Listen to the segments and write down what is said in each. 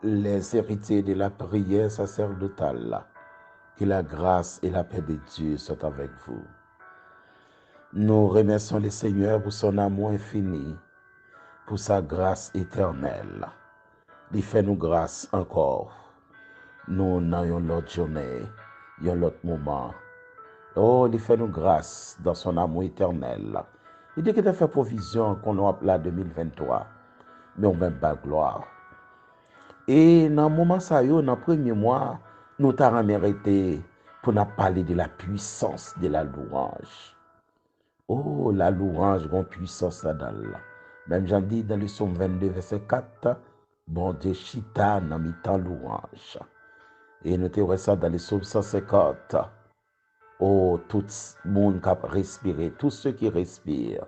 les héritiers de la prière sacerdotale. Que la grâce et la paix de Dieu soient avec vous. Nous remercions le Seigneur pour son amour infini, pour sa grâce éternelle. Il fait nous grâce encore. Nous n'avons l'autre journée, l'autre moment. Oh, il fait nous grâce dans son amour éternel. Il dit qu'il a fait provision qu'on a là 2023, mais on même pas gloire. Et dans le moment ça, dans le premier mois, nous t'avons mérité pour nous parler de la puissance de la louange. Oh, la louange, une puissance là-dedans. Même j'en dis dans le psaume 22, verset 4, bon Dieu, chita dans mi-temps louange. Et nous te ça dans le psaume 150. Oh, tout le monde qui a respiré, tous ceux qui respirent,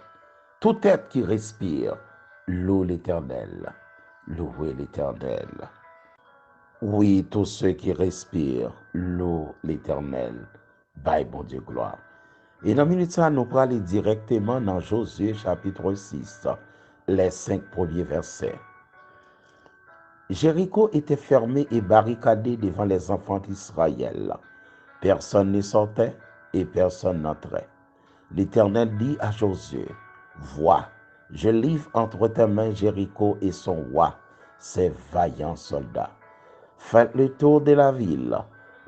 tout être qui respire, loue l'Éternel, louez l'Éternel. Oui, tous ceux qui respirent, louent l'Éternel, bye bon Dieu gloire. Et dans la minute ça, nous allons aller directement dans Josué chapitre 6, les 5 premiers versets. Jéricho était fermé et barricadé devant les enfants d'Israël. Personne ne sortait et personne n'entrait. L'Éternel dit à Josué, vois, je livre entre tes mains Jéricho et son roi, ses vaillants soldats. Faites le tour de la ville,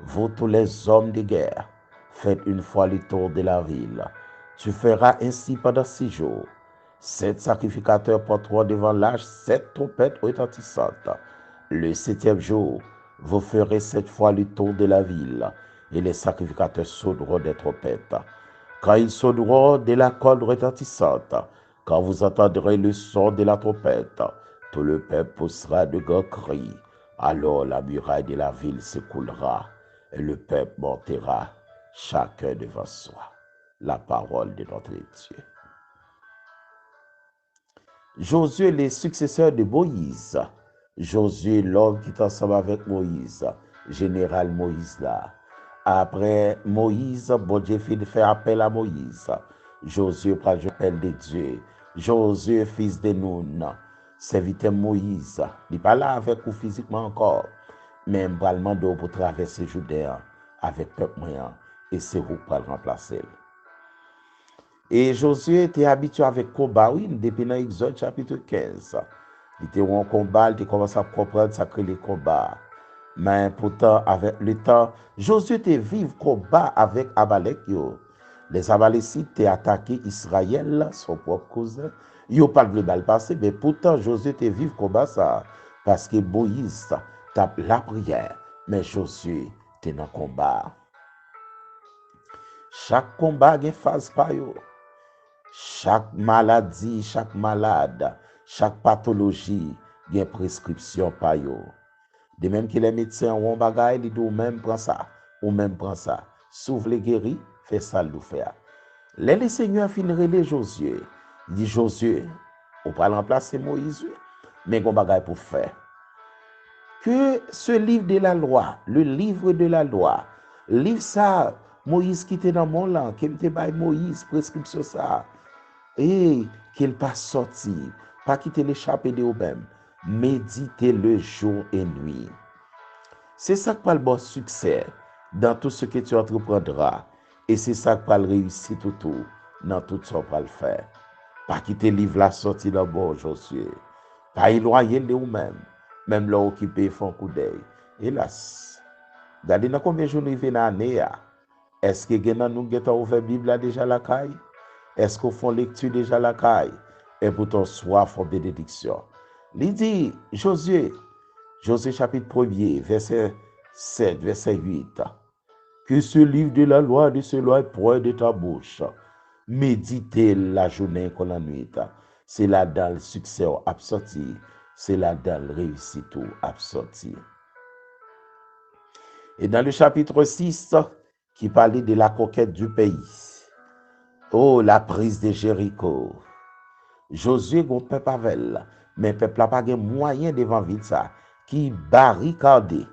vous tous les hommes de guerre. Faites une fois le tour de la ville. Tu feras ainsi pendant 6 jours. 7 sacrificateurs porteront devant l'âge 7 trompettes retentissantes. Le 7e jour, vous ferez 7 fois le tour de la ville, et les sacrificateurs sonneront des trompettes. Quand ils sonneront de la corde retentissante, quand vous entendrez le son de la trompette, tout le peuple poussera de grands cris. Alors la muraille de la ville s'écoulera, et le peuple montera, chacun devant soi. La parole de notre Dieu. Josué, le successeur de Moïse. Josué, l'homme qui est ensemble avec Moïse, général Moïse là. Après Moïse, bon Dieu fait appel à Moïse. Josué prend l'appel de Dieu. Josué, fils de Nun, serviteur Moïse. Il n'est pas là avec vous physiquement encore, mais il va demander pour traverser Judée avec le peuple moyen, et c'est vous pour le remplacer. Et Josué était habitué avec combat, oui, depuis dans Exode chapitre 15. Il était en combat, il commencé à comprendre ça que les combats. Mais pourtant, avec le temps, Josué était vivre combat avec Amalek. Les Amalécites étaient attaqué Israël, son propre cousin. Ils n'ont pas le mal passé, mais pourtant, Josué était vivre combat ça. Parce que Moïse tape la prière, mais Josué était dans le combat. Chaque combat a une phase par yo. Chaque maladie, chaque malade, chaque pathologie, il y a une prescription par yo. De même que les médecins ont un bagage, ils disent ou même prend ça, ou même prend ça. Sauve les guéris, fait ça le faire. Les Seigneur finirait les Josué. Il dit Josué, on va remplacer Moïse, mais il y a un bagage pour faire. Que ce livre de la loi, le livre de la loi, livre ça, Moïse qui était dans mon land, qui était by Moïse, prescription ça, et qu'il pas sorti, pas quitter l'échappée de vous-même, méditez le jour et nuit. C'est ça qui va le bon succès dans tout ce que tu entreprendras, et c'est ça qui va le réussir tout dans tout ce que tu vas le faire. Pas quitter le livre la sortie dans bon Josué, pas éloigner de vous-même, même là occupé font coup d'œil. Hélas, regardez dans combien de jours nous vivons dans l'année. Est-ce que nous avons ouvert la Bible déjà la caille? Est-ce qu'on fait lecture déjà la caille? Et pourtant, soif en bénédiction. Il dit, Josué chapitre 1er, verset 7, verset 8. Que ce livre de la loi ne s'éloigne point de ta bouche. Méditez la journée comme la nuit. C'est là dans le succès absorti. C'est là dans le réussite absorti. Et dans le chapitre 6, qui parlait de la conquête du pays. Oh, la prise de Jéricho. Josué, mon peuple avec, mais peuple n'a pas de moyen devant ville ça, qui barricadé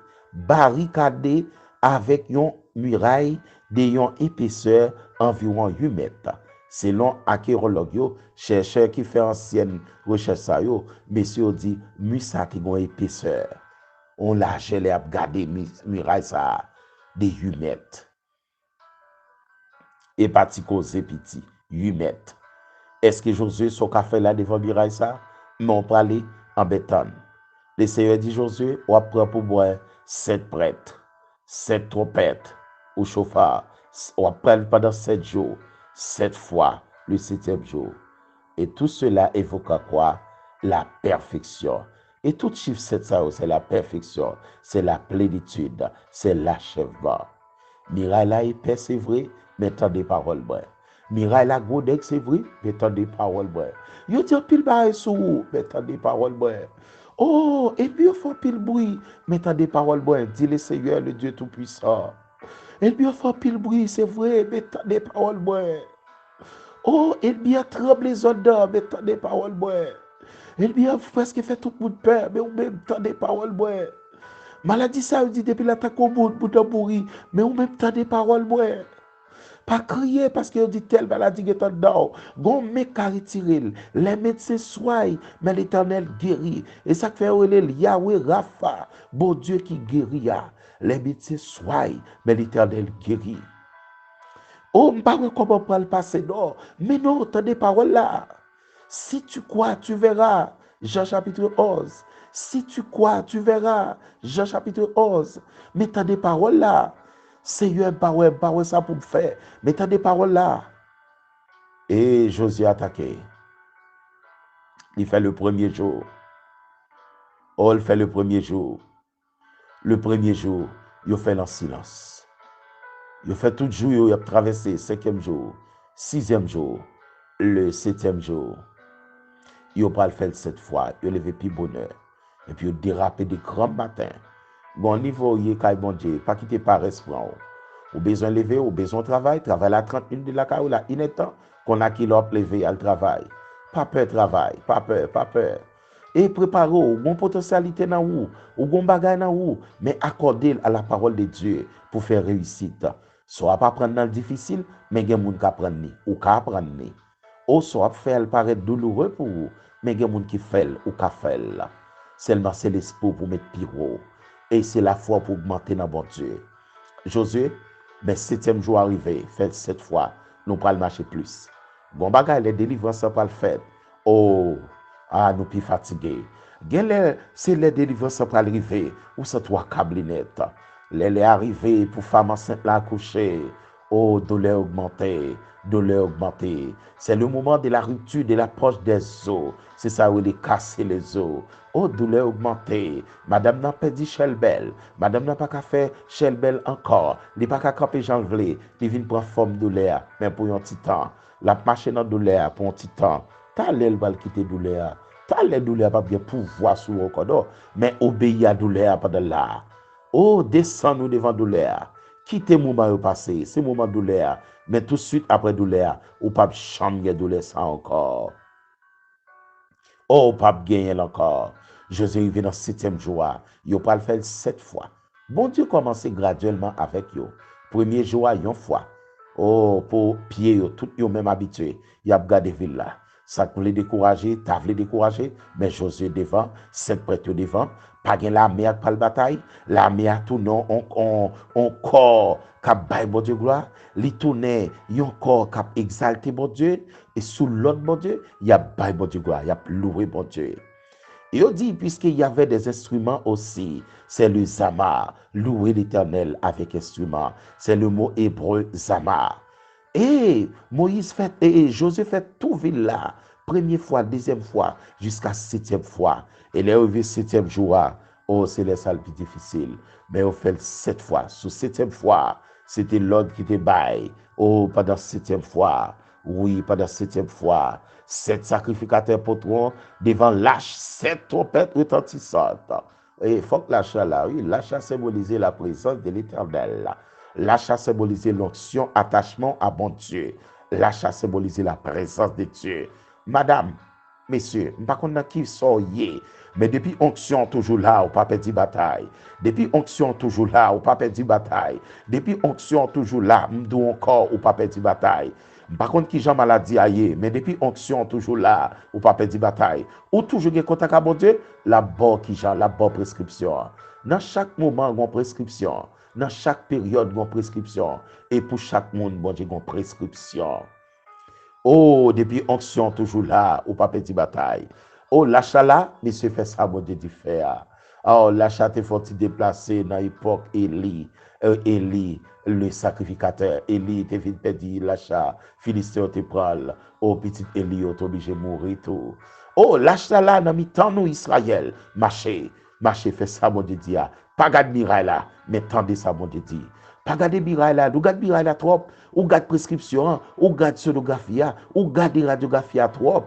avec une muraille de une épaisseur environ 8 mètres. Selon archéologue, chercheur qui fait ancienne recherche ça, messieurs dit, musa qui a une épaisseur. On lâche les a gardé muraille ça des 8 mètres. Et parti causer petit, 8 mètres. Est-ce que Josué son café là devant muraille ça? Non, pas aller en béton. Le Seigneur dit Josué, on prend pour boire 7 prêtres, 7 trompettes au chauffard. On prend pendant 7 jours, 7 fois le 7e jour. Et tout cela évoque quoi? La perfection. Et tout chiffre 7, c'est la perfection, c'est la plénitude, c'est l'achèvement. Miraille la épais, c'est vrai, mais tant des paroles vraies. Miraille la godek, c'est vrai, mais tant des paroles vraies. Yo dit pile bail sous, mais tant des paroles vraies. Oh, et puis il faut pile bruit, mais tant des paroles vraies. Dit le Seigneur, le Dieu Tout-Puissant. Et puis il faut pile bruit, c'est vrai, mais tant des paroles vraies. Oh, il bien tremble les odeurs, mais tant des paroles vraies. Il bien presque fait tout le monde peur, mais on même tant des paroles vraies. Maladie ça dit depuis l'attaque au bout pour pourri, mais on même tant des paroles vraies. Pas crier parce que dit telle maladie qui est en dedans. Gon mec a retiré. Les médecins soignent, mais l'Éternel guérit. Et ça fait Yahweh Rapha, bon Dieu qui guérit. Les médecins soignent, mais l'Éternel guérit. Oh, je ne sais pas comment on le passer, non. Mais non, tu as des paroles là. Si tu crois, tu verras. Jean chapitre 11. Si tu crois, tu verras. Jean chapitre 11. Mais tu as des paroles là. Seigneur, parole ça pour me faire. Mais tu as des paroles là. Et Josué a attaqué. Il fait le premier jour. Oh, il fait le premier jour. Le premier jour, il fait en silence. Il fait tout jour, il a traversé 5e jour, 6e jour, le 7e jour. Il a pas le fait 7 fois, il a levé plus bonheur. Et puis il a dérapé des grands matins. Bon niveau, il est bon Dieu, pas quitter par esprit. Ou besoin lever, ou besoin travail à 30 minutes de la caille, là, il est temps qu'on a qui l'a levé à le travail. Pas peur travail, pas peur, pas peur. Et préparez ou bon potentialité dans ou bon bagay dans ou, mais accordez à la parole de Dieu pour faire réussite. Soit pas prendre dans le difficile, mais il y a des gens qui apprennent ou qui apprennent. Ou soit faire paraître douloureux pour vous, mais il y a des gens qui font ou qui font. Seulement c'est l'espoir pour mettre pire. Et c'est la foi pour augmenter dans bon Dieu. Josué, mais 7e jour arrivé, fait 7 fois, nous pas le marcher plus. Bon bagay, les délivrances pas le fait. Oh, nous plus fatigués. C'est les délivrances pas arriver, ou c'est toi câblinet. Les arrivés pour femme enceinte la coucher. Oh, douleur augmentée, douleur augmentée. C'est le moment de la rupture, de l'approche des os. C'est ça où il est cassé les os. Oh, douleur augmentée. Madame n'a pas dit Shelbel. Madame n'a pas qu'à faire Shelbel encore. Il n'a pas qu'à camper Jean Vlé. Il vient prendre forme douleur, mais pour un petit temps. La marche dans douleur pour un petit temps. T'as l'aile va quitter douleur. T'as l'aile douleur pas bien pouvoir sur le corps, mais obéir à douleur pendant là. Oh, descends-nous devant douleur. Quittez le moment passé, c'est le moment de douleur. Mais tout de suite après douleur, ou pas chambre douleur ça encore. Oh, pas gagner encore. Josué arrivé dans le 7e jour. Il n'a pas le fait 7 fois. Bon Dieu commence graduellement avec yo. Premier jour, une fois. Oh, pour pied, tout yo même habitué. Il a gardé ville là. Ça voulait décourager, t'as voulu décourager, mais Josué devant, 7 prêtres devant. Pas gen la mer pour la bataille. La mer tout non, on corps cap bail bon Dieu gloire. Li tourner, yon corps cap exalter bon Dieu. Et sous l'autre bon Dieu, il y a bail bon Dieu gloire, il y a loué bon Dieu. Et on dit, puisqu'il y avait des instruments aussi, c'est le Zama, louer l'Éternel avec instrument. C'est le mot hébreu Zama. Et Moïse fait, et Josué fait tout ville là, première fois, deuxième fois, jusqu'à 7e fois. Et là, au 7e jour, oh, c'est les salles plus difficiles. Mais on fait 7 fois. Sous 7e fois, c'était l'ordre qui était bail. Oh, pendant 7e fois. Oui, pendant 7e fois. 7 sacrificateurs potrons devant l'âche, 7 trompettes retentissantes. Et il faut que l'achat là, oui, l'achat symbolisait la présence de l'Éternel. L'achat symbolisait l'onction, attachement à bon Dieu. L'achat symbolisait la présence de Dieu. Madame, messieurs, je ne sais pas qui soyez, mais depuis onction toujours là, ou pas perdu bataille. Depuis onction toujours là, ou pas perdu bataille. Depuis onction toujours là, m'dou encore, ou pas perdu bataille. Par contre, qui Jean maladie aïe, mais depuis onction toujours là, ou pas perdu bataille. Ou toujours gen contact à bon Dieu, la bonne qui Jean, la bonne prescription. Dans chaque moment, on a une prescription. Dans chaque période, on a une prescription. Et pour chaque monde, bon Dieu, on a une prescription. Oh, depuis onction toujours là, ou pas petit bataille. Oh, l'achat là, monsieur fait ça, bon Dieu, dit faire. Oh, l'achat te faut déplacer dans l'époque Élie, le sacrificateur. Élie te vite perdu l'achat. Philistin te prend. Oh, petit Élie, tu obligé de mourir tout. Oh, l'achat là, dans mi-temps, nous, Israël, marché, fait ça, bon Dieu, dit. Pas garde miraille là, mais tendez ça, bon Dieu, dit. Pas garder miraille là, nous garde miraille là trop. Ou garde prescription, ou garde sonographie, ou garde radiographie à trop.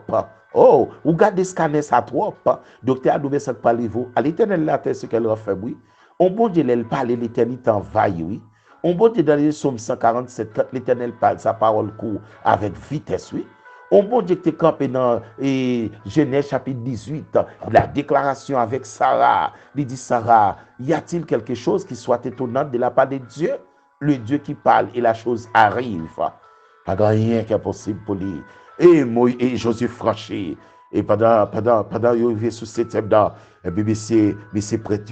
Oh, ou garde des scanners à trop. Docteur a nous ça parlez-vous. À l'éternel la terre, ce qu'elle a fait, oui. On bon Dieu, elle parle, l'éternité envahit, oui. On bon Dieu, dans les psaumes 147, quand l'éternel parle, sa parole court avec vitesse, oui. On bon Dieu, que tu campé dans Genèse chapitre 18, la déclaration avec Sarah. Il dit, Sarah, y a-t-il quelque chose qui soit étonnant de la part de Dieu? Le Dieu qui parle et la chose arrive. Pas rien qui est possible pour lui. Et Moïse et Josué franchi. Et pendant il arrivé sous septembre, et puis c'est prêt,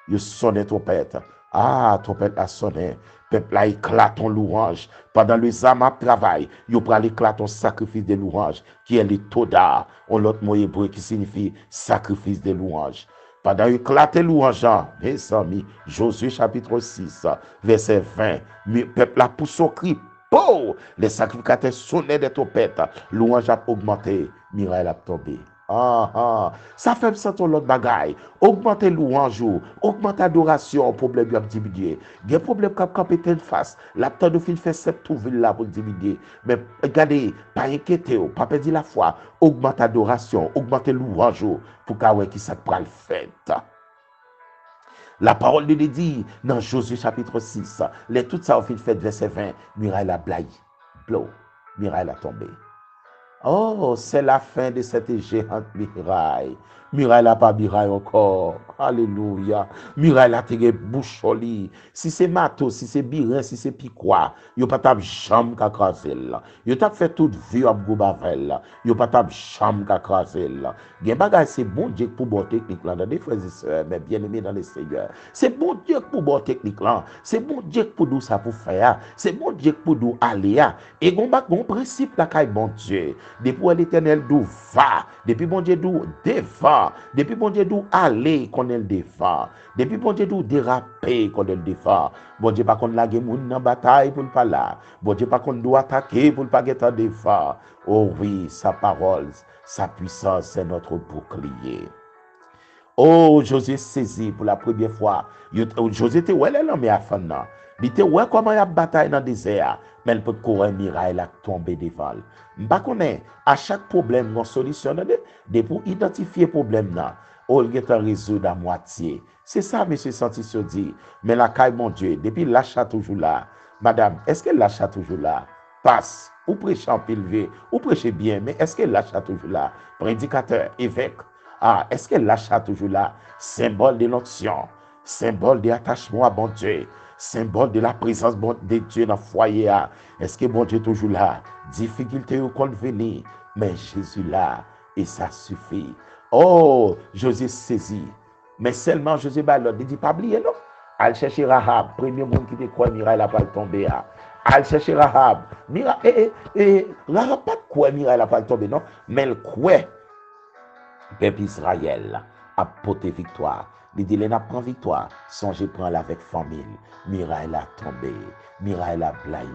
il sonne trompette. Ah, trompette a sonné. Peuple a éclaté en louange. Pendant le zama travail, il prend l'éclat en sacrifice de louange, qui est le toda, en l'autre mot hébreu qui signifie sacrifice de louange. Pendant éclaté louange, mes amis, Josué chapitre 6, verset 20, le peuple a poussé au cri. Oh, les sacrificateurs sonnaient des trompettes, louange a augmenté, miracle a tombé. Ça fait sentir l'autre bagaille. Augmenter louange, augmenter adoration, problème a diminué. Il y a un problème qui a campé en face. La temps de fait cette ville là pour diminuer. Mais regardez, pas inquiéter, pas perdre la foi. Augmenter adoration, augmenter louange pour qu'il qui ça prend le fait. La parole de Dieu dit dans Josué chapitre 6, les tout ça au fait verset 20, miraille a blaye, miraille a tombé. Oh, c'est la fin de cette géante muraille. Muraille n'a pas muraille encore. Alléluia. Muraille a tiré bouche au lit. Si c'est matos, si c'est birin, si c'est piquois, yo pas tap jambe ka krasel. Yo tap fait toute vie à goubavel. Yo pas tap jambe ka krasel. Gen bagay c'est bon Dieu pour bon technique là dans des frères et sœurs, mais bien aimés dans le Seigneur. C'est bon Dieu pour bon technique là. C'est bon Dieu pour nous ça pour faire. C'est bon Dieu pour nous aller. Et gon principe là kay bon Dieu. Depuis l'éternel d'où va, depuis bon Dieu d'où devant, depuis bon Dieu d'où aller qu'on est devant, depuis bon Dieu d'où déraper qu'on est devant, bon Dieu pas qu'on la moun dans bataille pour le pas là, bon Dieu pas qu'on doit attaquer pour le pas être devant. Oh oui, sa parole, sa puissance, c'est notre bouclier. Oh, José saisi pour la première fois. José était ouais là mais à fin là. Il était ouais comment il a bataille dans le désert, mais il peut courir miraille là tomber devant. M'pa connaît à chaque problème on solutionne de pour identifier problème là. Oh, il est résoudre à moitié. C'est ça monsieur Santisio dit. Mais la caille mon Dieu, depuis l'achat toujours là. Madame, est-ce que l'achat toujours là? Passe ou prêcher en pile, ou prêcher bien, mais est-ce que l'achat toujours là? Prédicateur, évêque. Ah, est-ce que l'achat toujours là? Symbole de l'onction, symbole de l'attachement à bon Dieu, symbole de la présence de Dieu dans le foyer. Est-ce que bon Dieu toujours là? Difficulté ou qu'on venir, mais Jésus là, et ça suffit. Oh, José saisi. Mais seulement José Balot, il dit pas oublier, non? Al chercher Rahab, premier monde qui te croit, miraille n'a pas tombé. Al chercher Rahab. Rahab pas quoi, miraille n'a pas tombé, non? Mais le quoi? Peuple Israël a porté victoire. Il dit, il n'a pas victoire. Songez prendre avec famille. Miraille a tombé. Miraille a blayi.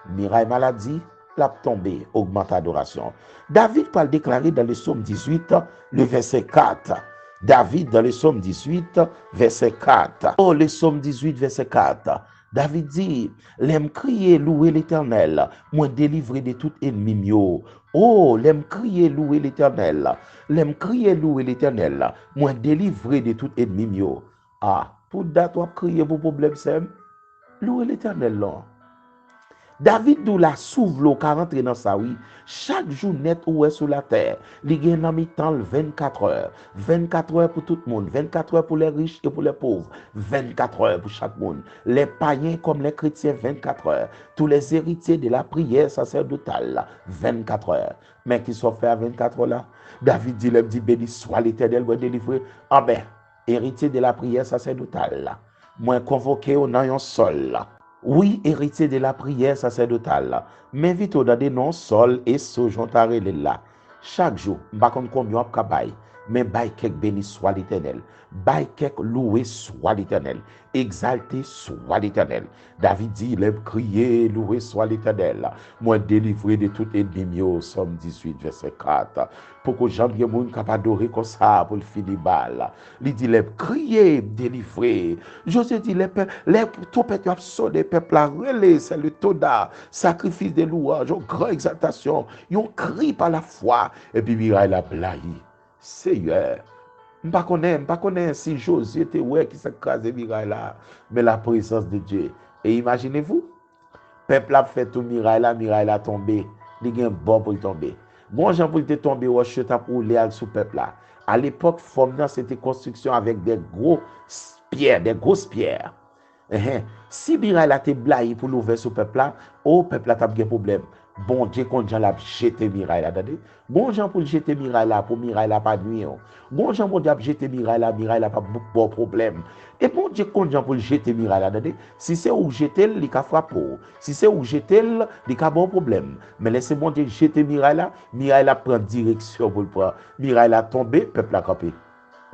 Miraille maladie, l'a tombé. Augmente adoration. David peut le déclarer dans le psaume 18, le verset 4. David dans le psaume 18, verset 4. Oh, le psaume 18, verset 4. David dit, l'aime crier, louer l'éternel, moi délivré de tout ennemi mio. Oh, l'aime crier, louer l'éternel, l'aime crier, louer l'éternel, moi délivré de tout ennemi mio. Ah, pour date, toi crier pour problème, c'est louer l'éternel là. David dou la souve l'eau 40 dans sa oui, chaque jour net ou est sur la terre, il y a un mi-temps 24 heures. 24 heures pour tout le monde, 24 heures pour les riches et pour les pauvres, 24 heures pour chaque monde. Les païens comme les chrétiens, 24 heures. Tous les héritiers de la prière sacerdotale, 24 heures. Mais qui sont faits à 24 heures là? David dit, béni soit l'Éternel, va délivrer. Ah ben, héritier de la prière sacerdotale. Moi convoqué au dans un sol. Oui, héritier de la prière sacerdotale. M'invite au dans des noms sol et sojontare là. Chaque jour, pas comme combien on travaille, mais bail quelque béni soit l'Éternel. Bail quelque loué soit l'Éternel. Exalté soit l'Éternel. David dit, il a crié, loué soit l'Éternel. Moi délivré de tout ennemi, Somme 18, verset 4. Pour que Jean de monde capable adorer comme ça pour le finir bal. Il dit, les crié, délivré. José dit, les trompettes ont sonné, peuple a relé, c'est le toda, sacrifice de louange, une grande exaltation, ils cri par la foi, et puis Mirail a blahi. Seigneur, je ne connais pas si José était ouais qui s'écrasait Mirail là, mais la présence de Dieu. Et imaginez-vous, peuple a fait tout Mirail a tombé, il y a un bon pour tomber. Bon, Jean pour te tomber, je pour aller sous peuple là. À l'époque, c'était construction avec des grosses pierres. Si Mirail a été blahi pour l'ouvrir sur peuple là, peuple là t'a un problème. Bon Dieu quand Jean l'a jeté Mirail là, attendez. Bon Jean pour jeter Mirail là, pour Mirail là pas nuit. Bon Jean pour jeter Mirail là pas beaucoup de problème. Et bon Dieu quand Jean pour jeter Mirail là, attendez. Si c'est où jeter, il a frappé. Si c'est où jeter, il a bon problème. Mais laissez bon Dieu jeter Mirail là prend direction pour le prendre. Mirail là tombé, peuple a campé.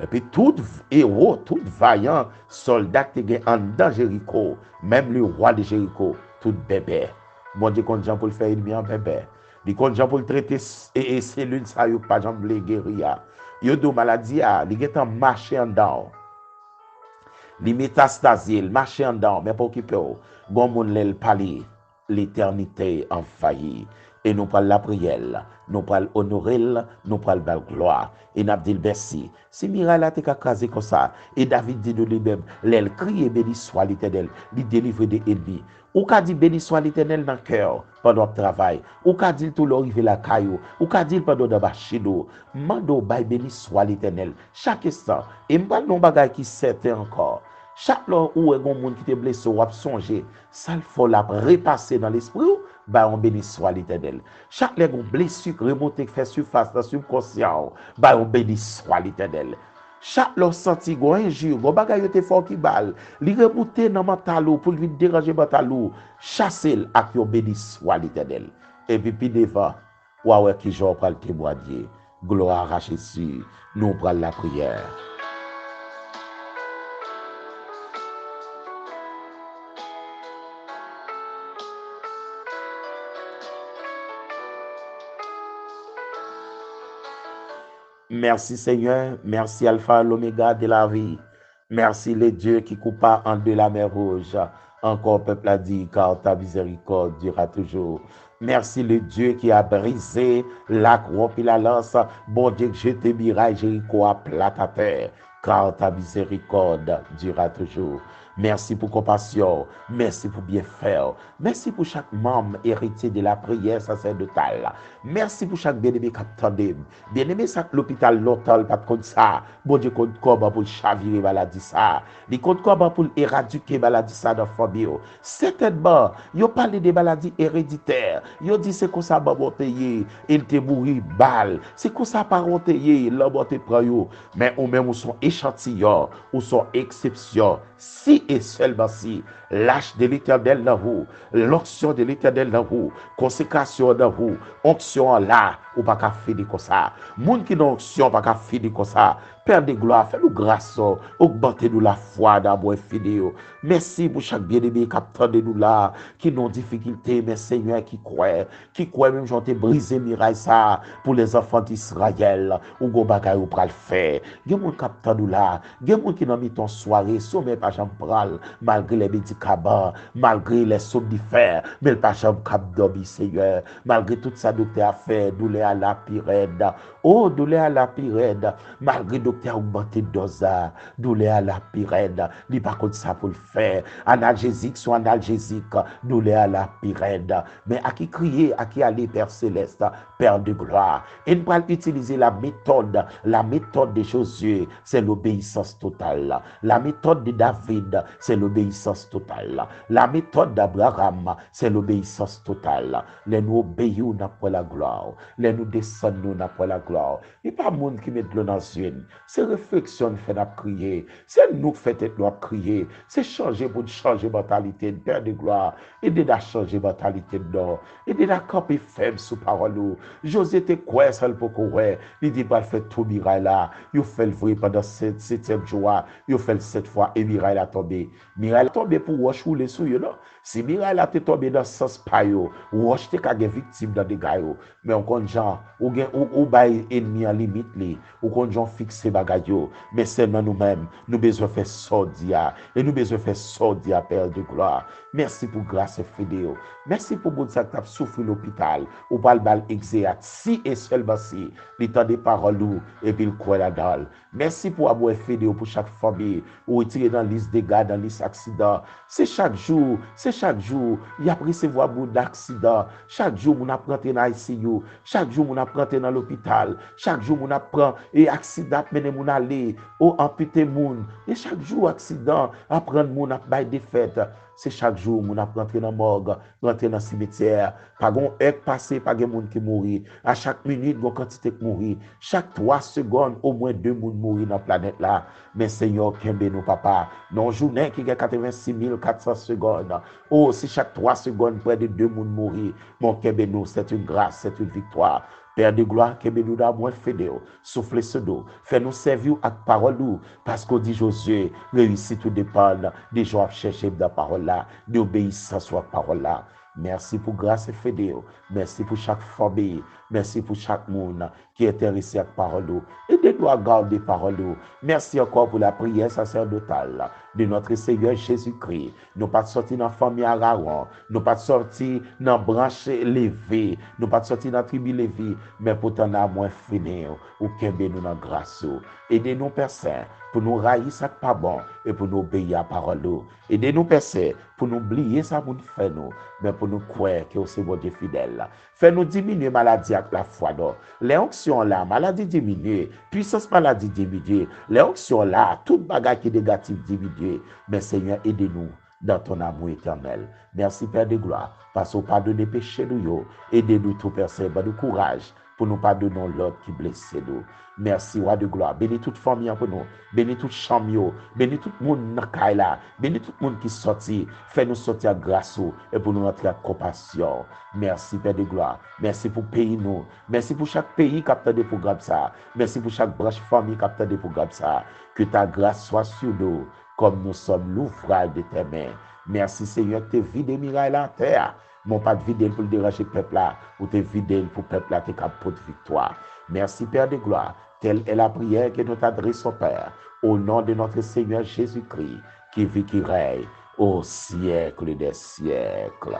Et puis tout héros, tout vaillant soldat qui est en dans Jéricho, même le roi de Jéricho, tout bébé. Bon Dieu compte Jean pour le faire ennemi en bébé. Il compte Jean pour le traiter et cellules ça yo pas Jean les guérir. Yo do maladie a, il est en marché en dedans. Li métastasé, marché en dedans, mais pas occupé. Bon moun l'el parler, l'éternité en failli. Et nous parlons la prière, nous parlons honorer, nous parlons la gloire. Et nous dit merci. Si Mirail a été crasé comme ça, et David dit de lui-même, l'elle crie et béni soit l'Éternel, lui délivre des ennemis. Ou qu'a dit béni soit l'Éternel dans le cœur pendant le travail. Ou qu'a dit tout l'arrivé la caillou. Ou qu'a dit pendant le bachido. Mando bay béni soit l'Éternel. Chaque instant. Et m'pas non bagay qui certain encore. Chaque fois où un monde qui te blessé ou a songé, ça il faut la repasser dans l'esprit. Bah on béni soit l'Éternel. Chaque fois qu'on blessure remonter fait surface dans subconscient, bah on béni soit l'Éternel. Chaque fois senti gon injure, gon bagay yote fort qui balle, li remonter dans mental pour lui déranger mental, chasser ak yo béni soit l'Éternel. Et puis devant, ouais qui j'en pral témoigner. Gloire à Jésus. Nous pral la prière. Merci Seigneur, merci Alpha l'Oméga de la vie. Merci le Dieu qui coupa en deux la mer rouge. Encore peuple a dit, car ta miséricorde durera toujours. Merci le Dieu qui a brisé la croix et la lance. Bon Dieu, je te miraille, Jéricho à plat à terre, car ta miséricorde durera toujours. Merci pour compassion, merci pour bien faire, merci pour chaque membre héritier de la prière sacerdotale, merci pour chaque bien-aimé qui attendait, bien-aimé ça l'hôpital longtemps pas comme ça, bon Dieu compte comment pour chavirer maladie ça, il compte comment pour éradiquer maladie ça dans la famille, certainement, il parlé des maladies héréditaires, il dit c'est comme ça monter, il te mourir balle, c'est comme ça pas monter, l'homme te prend yo, mais ou même ou sont échantillons, ou sont exceptions, si et seulement si l'âge de l'Éternel dans vous, l'onction de l'Éternel dans vous, consécration dans vous, onction là, ou pas qu'à finir comme ça. Moun qui n'a onction pas qu'à finir comme ça. Père de gloire, fais-nous grâce, augmentez-nous la foi dans vos vidéos. Merci pour chaque bien-aimé qui attend de nous là, qui n'ont difficulté, mais Seigneur qui croit même j'en t'ai brisé miraille ça pour les enfants d'Israël, ou go bagay ou pral faire. Gen moun qui attend nous là, gen moun qui n'a mis ton soirée, sommet pas j'en pral, malgré les médicaments, malgré les somnifères, mais pas j'en cap dormi, Seigneur, malgré tout ça docteur a fait, douleur à la pyrède, oh douleur à la pyrède, malgré docteur augmenté dose, douleur à la pyrède, ni pas contre ça pour le faire, analgésique soit analgésique, douleur à la pyrède, mais à qui crier, à qui aller Père Céleste, Père de gloire. Et nous allons utiliser la méthode de Josué, c'est l'obéissance totale. La méthode de David, c'est l'obéissance totale. La méthode d'Abraham, c'est l'obéissance totale. Les nous obéissons, nous pour la gloire. Les nous descendons, nous pour la gloire. Et pas monde qui met de l'eau dans une. C'est réflexion fait à prier. C'est nous qui fait de crier. C'est changer pour changer mentalité, Père de gloire. Aidez à changer mentalité de nous. Aidez à camper faible sous parole. José te quoi seul pour courir. Il dit pas faire tout miracle là. Il fait le vrai pendant 7e jour. Il fait le 7 fois et miracle a tombé. Miracle a tombé pour wash ou les sous là. Si miracle a tombé dans sens pa yo, wash te ka gen victime dans des gars yo. Mais on compte gens ou bay ennemi en limite li. Ou compte gens fixer bagay yo. Mais seulement nous-mêmes, nous besoin faire sortir et nous besoin faire sortir Père de gloire. Merci pour grâce et fidèle. Merci pour bon ça que tu souffert l'hôpital. Ou bal exéat si et seulement si l'état des paroles et puis le quoi la dalle. Merci pour avoir fidèle pour chaque famille ou retirer dans la liste des gars, dans la liste accident. C'est chaque jour, il y a recevoir beaucoup d'accidents. Chaque jour, on apprend dans ICU. Chaque jour, on apprend dans l'hôpital. Chaque jour, on apprend et accident mener mon aller ou amputer moun. Et chaque jour, accident, apprendre moun à bail des fêtes. C'est chaque jour, on apprend rentrer dans la morgue, rentrer dans le cimetière. Pas gon heure passé, pas de monde qui mourit. À chaque minute, gon quantité qui mourit. Chaque 3 secondes, au moins 2 moun mourir dans la planète là. Mais Seigneur, kembe nous papa. Dans journée qui a 86 400 secondes. Oh, si chaque 3 secondes, près de 2 moun mourir. Mon kembe nous, c'est une grâce, c'est une victoire. Père de gloire, que nous da moins fédéo, souffle ce dos, fais-nous servir avec parole nous, parce qu'on dit Josué, réussite tout dépend des gens à chercher de la parole là, d'obéissance à la parole là. Merci pour grâce et fédéo, merci pour chaque famille, merci pour chaque monde qui est intéressé à la parole. Aidez-nous à garder la parole. Merci encore pour la prière sacerdotale de notre Seigneur Jésus-Christ. Nous pas sortir dans la famille Aaron, nous pas sortir dans la branche levée, nous pas sortir dans la tribu levée, mais pourtant nous avons moins fini ou kembe nous dans grâce. Aidez-nous, Père Saint, pour nous railler ça pas bon et pour nous obéir à la parole. Aidez-nous, Père Saint, pour nous oublier ça pour nous faire nous, mais pour nous croire que c'est bon Dieu fidèle. Fais-nous diminuer maladie avec la foi. Les onctions là, maladie diminue, puissance maladie diminue, les onctions là, toute bagarre qui est négative diminue. Mais Seigneur, aidez-nous dans ton amour éternel. Merci Père de gloire, parce qu'on pardonne les péchés nous, aidez-nous tout Père Saint, du courage pour nous pardonner l'autre qui blesse nous. Merci, roi de gloire. Bénis toute famille pour nous. Bénis toute chambre. Bénis tout le monde dans là. Bénis tout le monde qui sortit. Fais-nous sortir grâce et pour nous rentrer à compassion. Merci, Père de gloire. Merci pour pays nous. Merci pour chaque pays qui a des programmes ça. Merci pour chaque branche famille qui a des programmes ça. Que ta grâce soit sur nous, comme nous sommes l'ouvrage de tes mains. Merci, Seigneur, que tu vides des miracles à terre. Mon pas de vider pour le déranger le peuple là, ou te vider pour le peuple là, tu es capable de victoire. Merci, Père de gloire. Telle est la prière que nous t'adressons, Père, au nom de notre Seigneur Jésus-Christ, qui vit, qui règne au siècle des siècles.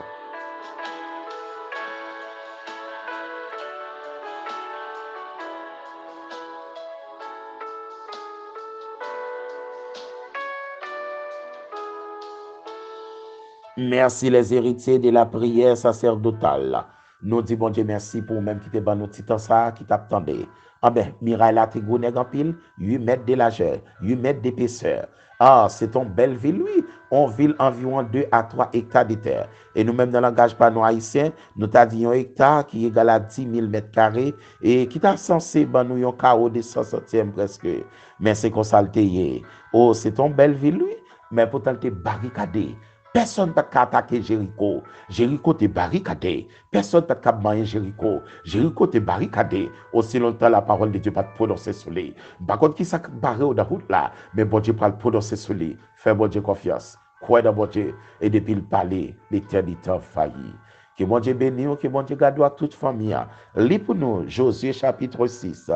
Merci les héritiers de la prière sacerdotale. Nous disons, bon Dieu, merci pour même qui te ban nous titan ça, qui t'attendait. Ah ben, Mirail la Tigounet en pile, 8 mètres de largeur, 8 mètres d'épaisseur. Ah, c'est une belle ville, oui. On ville environ 2 à 3 hectares de terre. Et nous-mêmes, dans le langage pano haïtien, nous t'avions un hectare qui est égal à 10 000 mètres carrés et qui t'a censé ban nous un carreau de 100 centièmes presque. Mais c'est qu'on s'alteye. Oh, c'est une belle ville, oui. Mais pourtant, t'es barricadé. Personne ne peut attaquer Jéricho. Jéricho est barricadé. Personne ne peut manger Jéricho. Jéricho est barricadé. Aussi longtemps la parole de Dieu pas prononcer sur lui. Par contre, qui s'est barré au route là, mais bon Dieu pas prononcer sur lui. Fais bon Dieu confiance. Crois dans bon Dieu. Et depuis le palais, l'éternité a failli. Que bon Dieu bénisse, que bon Dieu garde à toute famille. Lis pour nous, Josué chapitre 6.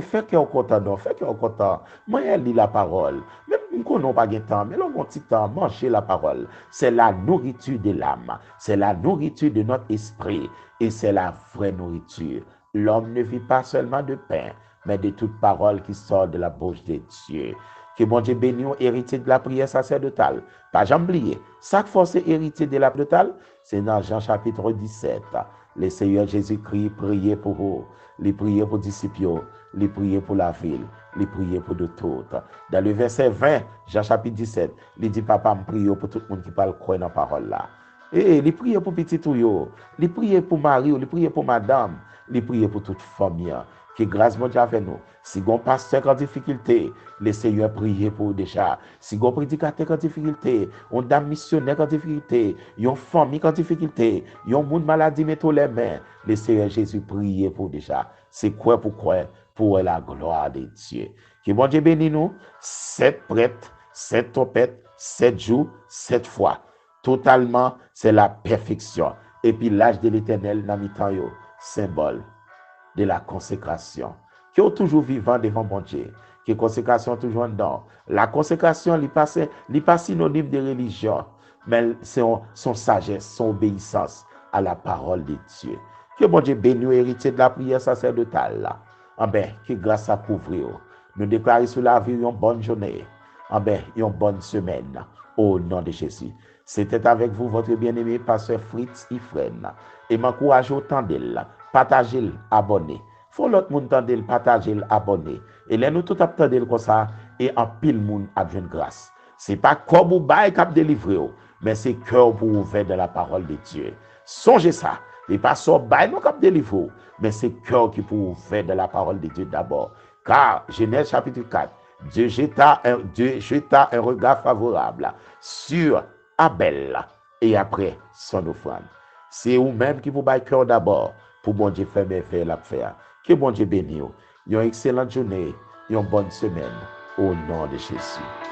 Fais qu'on content, fais qu'on content. Moi, elle lit la parole. Même nous n'avons pas de temps, mais l'on petit temps, manger la parole. C'est la nourriture de l'âme. C'est la nourriture de notre esprit. Et c'est la vraie nourriture. L'homme ne vit pas seulement de pain, mais de toute parole qui sort de la bouche de Dieu. Que bon Dieu bénisse, héritier de la prière sacerdotale. Pas jamais oublier, chaque force héritier de la prière sacerdotale, c'est dans Jean chapitre 17. Le Seigneur Jésus-Christ priait pour vous. Il priait pour les disciples. Il priait pour la ville. Il priait pour de tout. Dans le verset 20, Jean chapitre 17, il dit, Papa, je prie pour tout le monde qui parle croire dans la parole là. Et il priait pour petit tout. Il priait pour Marie, il priait pour madame. Il priait pour toute famille. Que grâce mon Dieu avec nous. Si on pasteur en difficulté, le Seigneur priait pour vous déjà. Si on prédicateur en difficulté, on dame missionnaire en difficulté, une famille en difficulté, un monde maladie mettre les mains, le Seigneur Jésus priait pour déjà. C'est quoi pour la gloire de Dieu. Que bon Dieu bénisse nous, 7 prêtres, 7 trompettes, 7 jours, 7 fois. Totalement, c'est la perfection. Et puis l'âge de l'éternel dans mi-temps, symbole de la consécration. Qui est toujours vivant devant mon Dieu. Que consécration toujours dedans. La consécration n'est pas synonyme de religion, mais c'est son sagesse, son obéissance à la parole de Dieu. Que mon Dieu bénisse héritier de la prière sacerdotale là. Que grâce à couvrir. Nous déclarons sur la vie une bonne journée. Une bonne semaine. Au nom de Jésus. C'était avec vous, votre bien-aimé pasteur Fritz Ifren. Et m'encourage autant d'elle. Partagez-le, abonnez. Faut l'autre monde tendre le partager, abonner. Et là nous tout attendre comme ça et en pile monde a besoin de grâce. C'est pas comme ou bail cap délivrer, mais c'est cœur pour ouvrir de la parole de Dieu. Songez ça. Et pas so bail non cap délivrer, mais c'est cœur qui pour ouvrir de la parole de Dieu d'abord. Car Genèse chapitre 4, Dieu jeta un regard favorable sur Abel et après son offrande. C'est vous-même qui vous bail cœur d'abord pour bon Dieu faire merveille la faire. Que bon Dieu bénisse. Une excellente journée, une bonne semaine au nom de Jésus.